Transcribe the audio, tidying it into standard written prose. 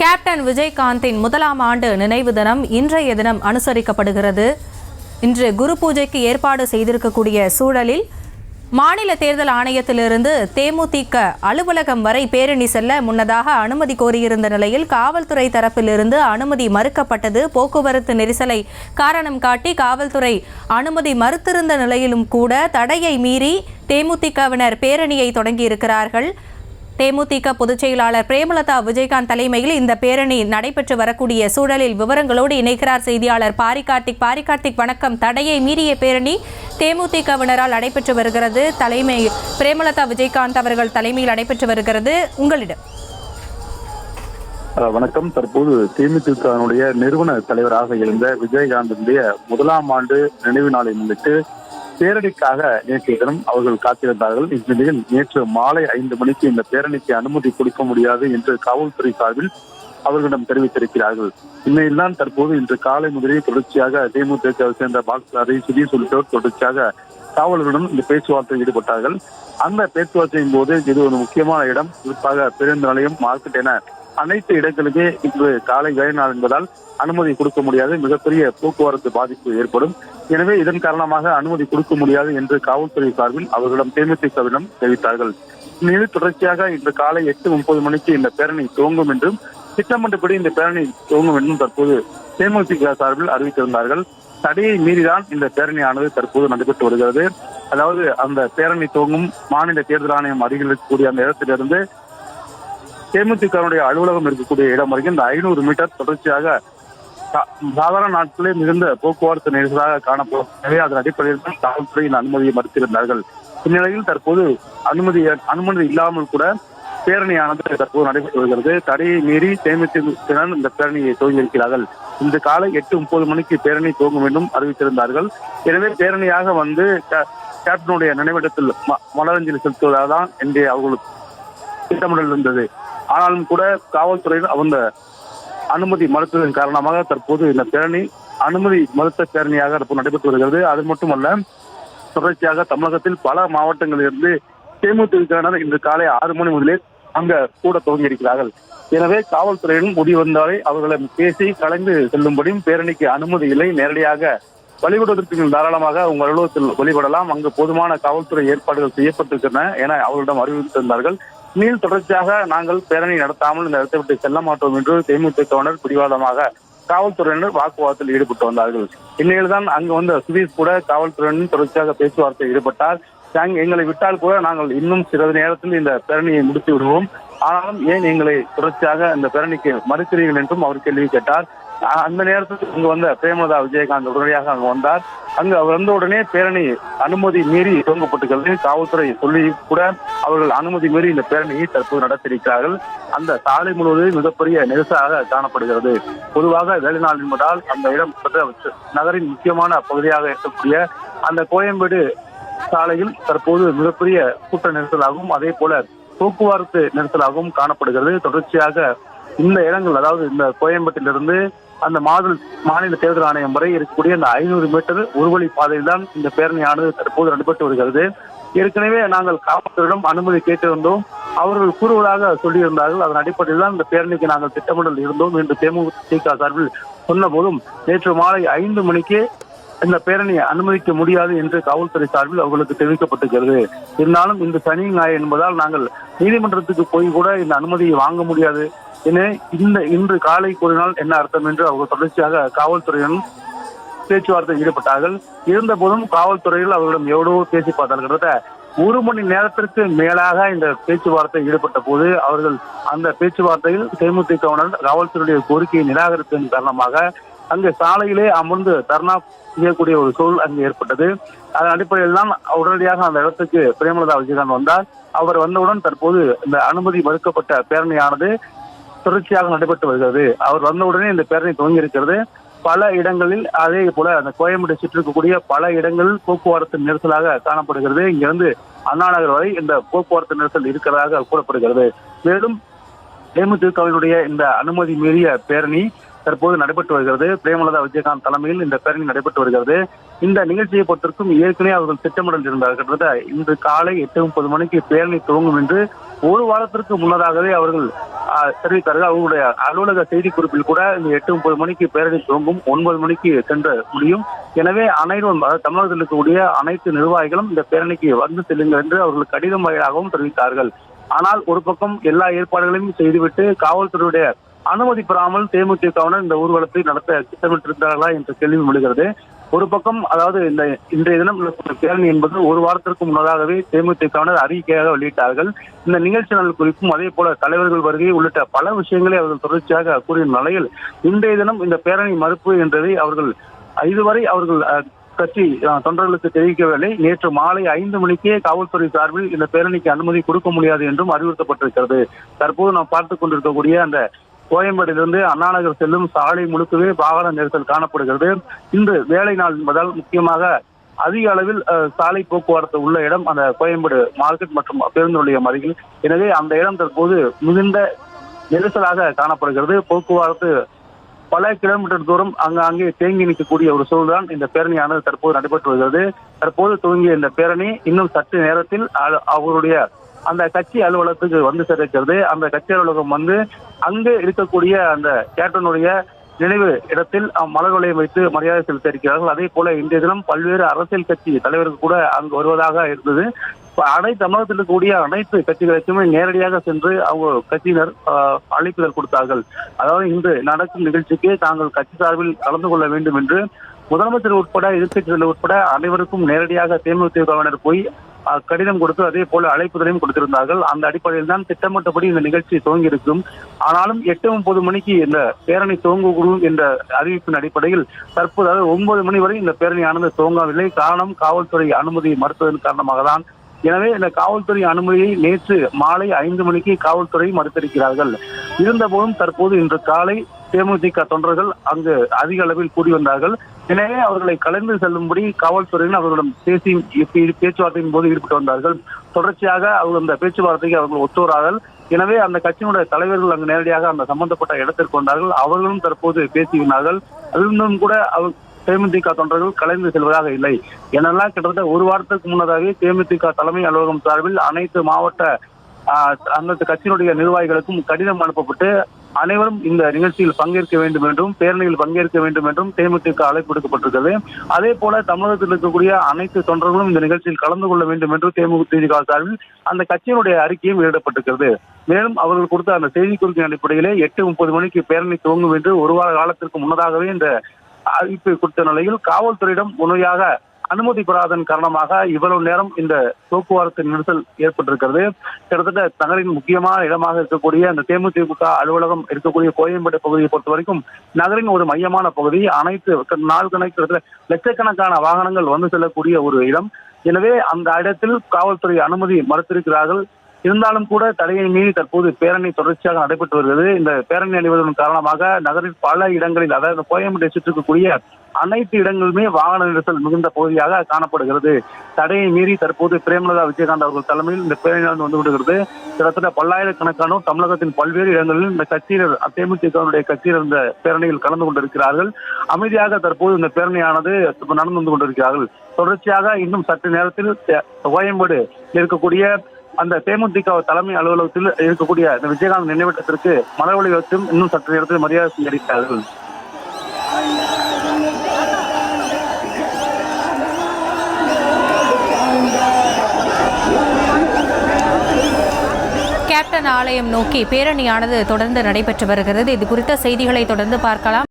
Captain விஜயகாந்தின் முதலாம் ஆண்டு நினைவு தினம் இன்றைய தினம் அனுசரிக்கப்படுகிறது. இன்று குரு பூஜைக்கு ஏற்பாடு செய்திருக்கக்கூடிய சூழலில் மாநில தேர்தல் ஆணையத்திலிருந்து தேமுதிக அலுவலகம் வரை பேரணி செல்ல முன்னதாக அனுமதி கோரியிருந்த நிலையில் காவல்துறை தரப்பிலிருந்து அனுமதி மறுக்கப்பட்டது. போக்குவரத்து நெரிசலை காரணம் காட்டி காவல்துறை அனுமதி மறுத்திருந்த நிலையிலும் கூட தடையை மீறி தேமுதிகவினர் பேரணியை தொடங்கியிருக்கிறார்கள். தேமுதிக பொதுச் செயலாளர் பிரேமலதா விஜயகாந்த் தலைமையில் இந்த பேரணி நடைபெற்று வரக்கூடிய சூழலில் விவரங்களோடு இணைக்கிறார் செய்தியாளர் பாரிகார்த்திக். வணக்கம். தடையை மீறிய பேரணி தேமுதிகவினரால் நடைபெற்று வருகிறது. தலைமை பிரேமலதா விஜயகாந்த் அவர்கள் தலைமையில் நடைபெற்று வருகிறது. உங்களிடம் வணக்கம். தற்போது தேமுதிகனுடைய நிறுவன தலைவராக இருந்த விஜயகாந்தினுடைய முதலாம் ஆண்டு நினைவு நாளை முன்னிட்டு பேரணிக்காக நேற்றைய தினம் அவர்கள் காத்திருந்தார்கள். இந்நிலையில் நேற்று மாலை 5 மணிக்கு இந்த பேரணிக்கு அனுமதி கொடுக்க முடியாது என்று காவல்துறை சார்பில் அவர்களிடம் தெரிவித்திருக்கிறார்கள். இந்நிலையில்தான் தற்போது இன்று காலை முதலே தொடர்ச்சியாக தேமுதிகவை சேர்ந்த பாக்ஸரை சுதீஷ் உள்ளிட்டோர் தொடர்ச்சியாக காவலர்களுடன் இந்த பேச்சுவார்த்தையில் ஈடுபட்டார்கள். அந்த பேச்சுவார்த்தையின் போது இது ஒரு முக்கியமான இடம், குறிப்பாக பேருந்து நிலையம், மார்க்கெட் என அனைத்து இடங்களுமே இன்று காலை வேலை நாள் என்பதால் அனுமதி கொடுக்க முடியாது, மிகப்பெரிய போக்குவரத்து பாதிப்பு ஏற்படும். எனவே இதன் காரணமாக அனுமதி கொடுக்க முடியாது என்று காவல்துறை சார்பில் அவர்களிடம் தேமுதிகவிடம் தெரிவித்தார்கள். இந்நிலையில் தொடர்ச்சியாக இன்று காலை 8:30 மணிக்கு இந்த பேரணி துவங்கும் என்றும் திட்டமிட்டபடி இந்த பேரணி துவங்கும் என்றும் தற்போது தேமுதிக சார்பில் அறிவித்திருந்தார்கள். தடையை மீறிதான் இந்த பேரணியானது தற்போது நடைபெற்று வருகிறது. அதாவது அந்த பேரணி துவங்கும் மாநில தேர்தல் ஆணையம் அருகில் இருக்கக்கூடிய அந்த இடத்திலிருந்து தேமுதிகனுடைய அலுவலகம் இருக்கக்கூடிய இடம் வரைக்கும் இந்த 500 மீட்டர் தொடர்ச்சியாக சாதாரண நாட்களே மிகுந்த போக்குவரத்து நெரிசலாக காணப்படும். எனவே அதன் அடிப்படையில் தான் காவல்துறையின் அனுமதியை மறுத்திருந்தார்கள். இந்நிலையில் தற்போது அனுமதி இல்லாமல் கூட பேரணியானது தற்போது நடைபெற்று வருகிறது. தடையை மீறி தேமுதிக இந்த பேரணியை துவங்கியிருக்கிறார்கள். இன்று காலை 8:30 மணிக்கு பேரணி துவங்கும் என்றும் அறிவித்திருந்தார்கள். எனவே பேரணியாக வந்து கேப்டனுடைய நினைவிடத்தில் மலரஞ்சலி செலுத்துவதால்தான் இன்றைய அவர்களுக்கு திட்டமிடல் இருந்தது. ஆனாலும் கூட காவல்துறையில் அந்த அனுமதி மறுத்ததன் காரணமாக தற்போது இந்த பேரணி அனுமதி மறுத்த பேரணியாக நடைபெற்று வருகிறது. அது மட்டுமல்ல, தொடர்ச்சியாக தமிழகத்தில் பல மாவட்டங்களிலிருந்து தேமுதிகவினர் இன்று காலை 6 மணி முதலே அங்க கூட துவங்கியிருக்கிறார்கள். எனவே காவல்துறையிலும் முடிவு வந்தாலே அவர்களை பேசி கலந்து செல்லும்படியும் பேரணிக்கு அனுமதி இல்லை, நேரடியாக வழிபடுவதற்கு தாராளமாக உங்கள் அலுவலகத்தில் வழிபடலாம், அங்கு போதுமான காவல்துறை ஏற்பாடுகள் செய்யப்பட்டிருக்கின்றன என அவர்களிடம் அறிவித்திருந்தார்கள். இனியும் தொடர்ச்சியாக நாங்கள் பேரணி நடத்தாமல் இந்த இடத்தை விட்டு செல்ல மாட்டோம் என்று தேமுதிகவினர் பிடிவாதமாக காவல்துறையினர் வாக்குவாதத்தில் ஈடுபட்டு வந்தார்கள். இந்நிலையில்தான் அங்கு வந்த சுதீஷ் கூட காவல்துறையினர் தொடர்ச்சியாக பேச்சுவார்த்தையில் ஈடுபட்டார். எங்களை விட்டால் கூட நாங்கள் இன்னும் சிறிது நேரத்தில் இந்த பேரணியை முடித்து விடுவோம், ஆனாலும் ஏன் எங்களை தொடர்ச்சியாக இந்த பேரணிக்கு மறுக்கிறீர்கள் என்றும் அவர் கேள்வி கேட்டார். அந்த நேரத்தில் இங்கு வந்த பிரேமலதா விஜயகாந்த் உடனடியாக அங்கு வந்தார். அங்கு அவர் வந்த உடனே பேரணி அனுமதி மீறி துவங்கப்பட்டிருக்கிறது. காவல்துறை சொல்லி கூட அவர்கள் அனுமதி மீறி இந்த பேரணியை தற்போது நடத்தியிருக்கிறார்கள். அந்த சாலை முழுவதும் மிகப்பெரிய நெரிசலாக காணப்படுகிறது. பொதுவாக வேலை நாள் என்பதால் அந்த இடம் நகரின் முக்கியமான பகுதியாக இருக்கக்கூடிய அந்த கோயம்பேடு சாலையில் தற்போது மிகப்பெரிய கூட்ட நெரிசலாகவும் அதே போல போக்குவரத்து நெரிசலாகவும் காணப்படுகிறது. தொடர்ச்சியாக இந்த இடங்கள், அதாவது இந்த கோயம்பேட்டிலிருந்து அந்த மாநில தேர்தல் ஆணையம் வரை இருக்கக்கூடிய அந்த 500 மீட்டர் ஒருவழி பாதையில் தான் இந்த பேரணியானது தற்போது நடைபெற்று வருகிறது. ஏற்கனவே நாங்கள் காவல்துறையிடம் அனுமதி கேட்டிருந்தோம், அவர்கள் கூறுவதாக சொல்லியிருந்தார்கள். அதன் அடிப்படையில் தான் இந்த பேரணிக்கு நாங்கள் திட்டமிடல் இருந்தோம் என்று தேமுதிக சார்பில் சொன்ன போதும் நேற்று மாலை 5 மணிக்கு இந்த பேரணியை அனுமதிக்க முடியாது என்று காவல்துறை சார்பில் அவர்களுக்கு தெரிவிக்கப்பட்டிருக்கிறது. இருந்தாலும் இந்த சனி ஞாயிறு என்பதால் நாங்கள் நீதிமன்றத்துக்கு போய் கூட இந்த அனுமதியை வாங்க முடியாது என இன்று காலை கூறினால் என்ன அர்த்தம் என்று அவர்கள் தொடர்ச்சியாக காவல்துறையுடன் பேச்சுவார்த்தை ஈடுபட்டார்கள். இருந்த போதும் காவல்துறையில் அவர்களிடம் எவ்வளவோ பேசி பார்த்தார்கள். 1 மணி நேரத்திற்கு மேலாக இந்த பேச்சுவார்த்தை ஈடுபட்ட போது அவர்கள் அந்த பேச்சுவார்த்தையில் தேமுதிகவினர் காவல்துறையுடைய கோரிக்கையை நிராகரித்ததன் காரணமாக அங்கு சாலையிலே அமர்ந்து தர்ணா செய்யக்கூடிய ஒரு சூழல் அங்கு ஏற்பட்டது. அதன் அடிப்படையில் தான் உடனடியாக அந்த இடத்துக்கு பிரேமலதா விஜயகாந்த் வந்தார். அவர் வந்தவுடன் தற்போது இந்த அனுமதி மறுக்கப்பட்ட பேரணியானது தொடர்ச்சியாக நடைபெற்று வருகிறது. அவர் வந்தவுடனே இந்த பேரணி துவங்கி இருக்கிறது. பல இடங்களில் அதே போல அந்த கோயம்பேடு சுற்றி இருக்கக்கூடிய பல இடங்களில் போக்குவரத்து நெரிசலாக காணப்படுகிறது. இங்கிருந்து அண்ணா நகர் வரை இந்த போக்குவரத்து நெரிசல் இருக்கிறதாக கூறப்படுகிறது. மேலும் தேமுதிகவினுடைய இந்த அனுமதி மீறிய பேரணி தற்போது நடைபெற்று வருகிறது. பிரேமலதா விஜயகாந்த் தலைமையில் இந்த பேரணி நடைபெற்று வருகிறது. இந்த நிகழ்ச்சியை பொறுத்திருக்கும் ஏற்கனவே அவர்கள் திட்டமிடல் இருந்தார்கள். இன்று காலை 8:30 மணிக்கு பேரணி துவங்கும் என்று ஒரு வாரத்திற்கு முன்னதாகவே அவர்கள் தெரிவித்தார்கள். அவர்களுடைய அலுவலக செய்திக்குறிப்பில் கூட இந்த 8:30 மணிக்கு பேரணி துவங்கும், 9 மணிக்கு சென்ற முடியும். எனவே அனைவரும் தமிழகத்தில் இருக்கக்கூடிய அனைத்து நிர்வாகிகளும் இந்த பேரணிக்கு வந்து செல்லுங்கள் என்று அவர்கள் கடிதம் வாயிலாகவும் தெரிவித்தார்கள். ஆனால் ஒரு பக்கம் எல்லா ஏற்பாடுகளையும் செய்துவிட்டு காவல்துறையுடைய அனுமதி பெறாமல் தேமுதிகவினர் இந்த ஊர்வலத்தை நடத்த திட்டமிட்டிருந்தார்களா என்ற கேள்வி எழுகிறது. ஒரு பக்கம் அதாவது இன்றைய தினம் பேரணி என்பது ஒரு வாரத்திற்கு முன்னதாகவே தேமுதிகவினர் அறிக்கையாக வெளியிட்டார்கள். இந்த நிகழ்ச்சி நாள் குறிப்பும் அதே போல தலைவர்கள் வருகை உள்ளிட்ட பல விஷயங்களை அவர்கள் தொடர்ச்சியாக கூறிய நிலையில் இன்றைய தினம் இந்த பேரணி மறுப்பு என்றதை அவர்கள் இதுவரை அவர்கள் கட்சி தொண்டர்களுக்கு தெரிவிக்கவில்லை. நேற்று மாலை 5 மணிக்கே காவல்துறை சார்பில் இந்த பேரணிக்கு அனுமதி கொடுக்க முடியாது என்றும் அறிவுறுத்தப்பட்டிருக்கிறது. தற்போது நாம் பார்த்துக் கொண்டிருக்கக்கூடிய அந்த கோயம்பேடிலிருந்து அண்ணா நகர் செல்லும் சாலை முழுக்கவே வாகன நெரிசல் காணப்படுகிறது. இன்று வேலை நாள் என்பதால் முக்கியமாக அதிக அளவில் சாலை போக்குவரத்து உள்ள இடம் அந்த கோயம்பேடு மார்க்கெட் மற்றும் பேருந்து நிலையம் அருகில். எனவே அந்த இடம் தற்போது மிகுந்த நெரிசலாக காணப்படுகிறது. போக்குவரத்து பல கிலோமீட்டர் தூரம் அங்கே தேங்கி நிற்கக்கூடிய ஒரு சூழல்தான் இந்த பேரணியானது தற்போது நடைபெற்று வருகிறது. தற்போது துவங்கிய இந்த பேரணி இன்னும் சற்று நேரத்தில் அவருடைய அந்த கட்சி அலுவலகத்துக்கு வந்து சேர்க்கிறது. அந்த கட்சி அலுவலகம் வந்து அங்கு இருக்கக்கூடிய அந்த கேப்டனுடைய நினைவு இடத்தில் மலர் வளையம் வைத்து மரியாதை செலுத்த இருக்கிறார்கள். அதே போல இன்றைய தினம் பல்வேறு அரசியல் கட்சி தலைவர்கள் கூட அங்கு வருவதாக இருந்தது. தமிழகத்தில் இருக்கக்கூடிய அனைத்து கட்சிகளுக்குமே நேரடியாக சென்று அவங்க கட்சியினர் அழைப்புதல் கொடுத்தார்கள். அதாவது இன்று நடக்கும் நிகழ்ச்சிக்கு தாங்கள் கட்சி சார்பில் கலந்து கொள்ள வேண்டும் என்று முதலமைச்சர் உட்பட எதிர்க்கட்சிகள் உட்பட அனைவருக்கும் நேரடியாக தேமுதிகவினர் போய் கடிதம் கொடுத்து அதே போல அழைப்புதலையும் கொடுத்திருந்தார்கள். அந்த அடிப்படையில் தான் திட்டமிட்டபடி இந்த நிகழ்ச்சி துவங்கி இருக்கும். ஆனாலும் 8:30 மணிக்கு இந்த பேரணி துவங்கக்கூடும் என்ற அறிவிப்பின் அடிப்படையில் தற்போது 9 மணி வரை இந்த பேரணியானது துவங்கவில்லை. காரணம் காவல்துறை அனுமதி மறுத்ததன் காரணமாக தான். எனவே இந்த காவல்துறை அனுமதியை நேற்று மாலை 5 மணிக்கு காவல்துறை மறுத்திருக்கிறார்கள். இருந்தபோதும் தற்போது இன்று காலை தேமுதிக தொண்டர்கள் அங்கு அதிக அளவில் கூடி வந்தார்கள். எனவே அவர்களை கலந்து செல்லும்படி காவல்துறையினர் அவர்களிடம் பேச்சுவார்த்தையின் போது ஈடுபட்டு வந்தார்கள். தொடர்ச்சியாக அவர்கள் அந்த பேச்சுவார்த்தைக்கு அவர்கள் ஒத்துவரார்கள். எனவே அந்த கட்சியினுடைய தலைவர்கள் அங்கு நேரடியாக அந்த சம்பந்தப்பட்ட இடத்திற்கு வந்தார்கள். அவர்களும் தற்போது பேசினார்கள். அதிலும் கூட தேமுதிக தொண்டர்கள் கலந்து செல்வதாக இல்லை. என்னெல்லாம் கிட்டத்தட்ட ஒரு வாரத்துக்கு முன்னதாகவே தேமுதிக தலைமை அலுவலகம் சார்பில் அனைத்து மாவட்ட அந்த கட்சியினுடைய நிர்வாகிகளுக்கும் கடிதம் அனுப்பப்பட்டு அனைவரும் இந்த நிகழ்ச்சியில் பங்கேற்க வேண்டும் என்றும் பேரணியில் பங்கேற்க வேண்டும் என்றும் தேமுதிக அழைப்பு விடுக்கப்பட்டிருக்கிறது. அதே போல தமிழகத்தில் இருக்கக்கூடிய அனைத்து தொண்டர்களும் இந்த நிகழ்ச்சியில் கலந்து கொள்ள வேண்டும் என்று தேமுதிக சார்பில் அந்த கட்சியினுடைய அறிக்கையும் வெளியிடப்பட்டிருக்கிறது. மேலும் அவர்கள் கொடுத்த அந்த செய்திக்குறிப்பின் அடிப்படையிலே 8:30 மணிக்கு பேரணி துவங்கும் என்று ஒரு வார காலத்திற்கு முன்னதாகவே இந்த அறிவிப்பை கொடுத்த நிலையில் காவல்துறையிடம் முறையாக அனுமதி பெறாதன் காரணமாக இவ்வளவு நேரம் இந்த போக்குவரத்து நெரிசல் ஏற்பட்டிருக்கிறது. கிட்டத்தட்ட நகரின் முக்கியமான இடமாக இருக்கக்கூடிய அந்த தேமுதிக அலுவலகம் இருக்கக்கூடிய கோயம்பேடு பகுதியை பொறுத்த வரைக்கும் நகரின் ஒரு மையமான பகுதி. அனைத்து நாள் கணக்கு லட்சக்கணக்கான வாகனங்கள் வந்து செல்லக்கூடிய ஒரு இடம். எனவே அந்த இடத்தில் காவல்துறை அனுமதி மறுத்திருக்கிறார்கள். இருந்தாலும் கூட தடையை மீறி தற்போது பேரணி தொடர்ச்சியாக நடைபெற்று வருகிறது. இந்த பேரணி அணிவதன் காரணமாக நகரில் பல இடங்களில் அதாவது கோயம்பேட்டை சுற்றிருக்கக்கூடிய அனைத்து இடங்களுமே வாகன நெரிசல் மிகுந்த பகுதியாக காணப்படுகிறது. தடையை மீறி தற்போது பிரேமலதா விஜயகாந்த் அவர்கள் தலைமையில் இந்த பேரணியானது வந்து விடுகிறது. கிட்டத்தட்ட பல்லாயிரக்கணக்கானோர் தமிழகத்தின் பல்வேறு இடங்களில் இந்த கட்சியினர் தேமுதிகவுடைய கட்சியினர் இந்த பேரணியில் கலந்து கொண்டிருக்கிறார்கள். அமைதியாக தற்போது இந்த பேரணியானது நடந்து வந்து கொண்டிருக்கிறார்கள். தொடர்ச்சியாக இன்னும் சற்று நேரத்தில் கோயம்பேடு இருக்கக்கூடிய அந்த தேமுதிக தலைமை அலுவலகத்தில் இருக்கக்கூடிய இந்த விஜயகாந்த் நினைவிடத்திற்கு மலர் வளையம் வைத்தும் இன்னும் சற்று நேரத்தில் மரியாதை செலுத்துகிறார்கள். கேப்டன் ஆலயம் நோக்கி பேரணியானது தொடர்ந்து நடைபெற்று வருகிறது. இது குறித்த செய்திகளை தொடர்ந்து பார்க்கலாம்.